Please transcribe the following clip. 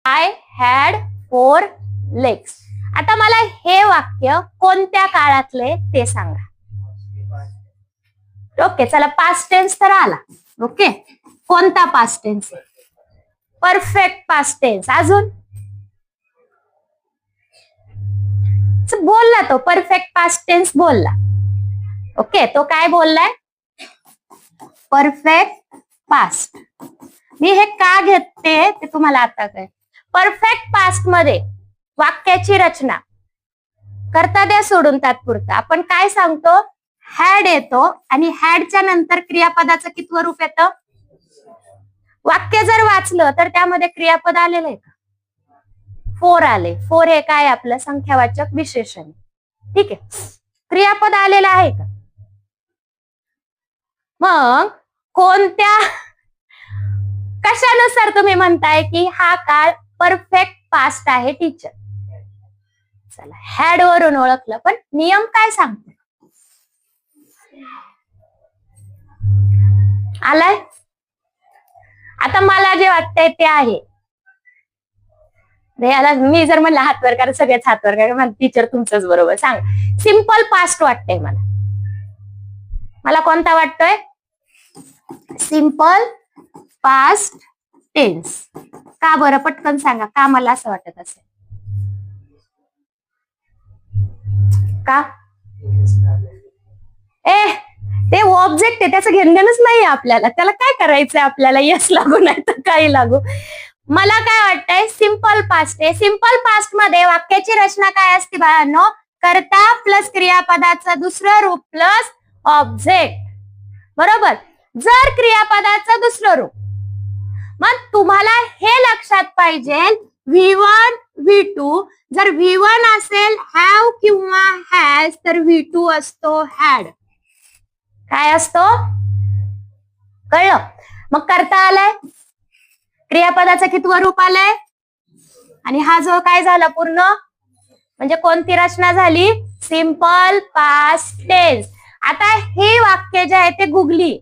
I had 4 legs. आता मला हे वाक्य कोणत्या काळातले ते सांगा. ओके, चला पास्ट टेन्स तर आला. ओके, कोणता past tense? Perfect past tense. अजून बोलला तो परफेक्ट पास्ट टेन्स बोलला. ओके, तो काय बोललाय? Perfect past. मी हे का घेते ते तुम्हाला आता काय. परफेक्ट पास्ट मध्ये वाक्याची रचना करता द्या सोडून तात्पुरता आपण काय सांगतो? हॅड येतो आणि हॅडच्या नंतर क्रियापदाचं कितवं रूप येतं? वाक्य जर वाचलं तर त्यामध्ये क्रियापद आलेलं आहे का? 4 आले. 4 हे काय आपलं संख्यावाचक विशेषण. ठीक आहे, क्रियापद आलेलं आहे का? मग कोणत्या कशानुसार तुम्ही म्हणताय की हा काळ परफेक्ट पास्ट आहे टीचर? चला, हॅड वरून ओळखलं, पण नियम काय सांगतो? आलाय? आता मला जे वाटतंय ते आहे. मी जर म्हणलं हात वर करा, सगळेच हात वर करा. टीचर तुमचंच बरोबर. सांग. सिंपल पास्ट वाटतंय मला. मला कोणता वाटतोय? Simple past tense. का बरं? पटकन सांगा, का मला असं वाटत असेल? का? ते ऑब्जेक्ट आहे, त्याचं घेणंच नाही आपल्याला. त्याला काय करायचंय आपल्याला? यस लागू नाही तर काही लागू. मला काय वाटतंय? सिंपल पास्ट आहे. सिंपल पास्ट मध्ये वाक्याची रचना काय असते बाळांनो? कर्ता प्लस क्रियापदाचं दुसरं रूप प्लस ऑब्जेक्ट. बरोबर. जर क्रियापदाचं दुसरं रूप, मग तुम्हाला हे लक्षात पाहिजे V1 V2. जर V1 असेल हॅव किंवा हॅज, तर V2 असतो हॅड. काय असतो? कळलं? मग करता आलाय, क्रियापदाचं कितवं रूप आलंय, आणि हा जो काय झाला पूर्ण, म्हणजे कोणती रचना झाली? Simple past tense. आता हे वाक्य जे आहे ते गुगली.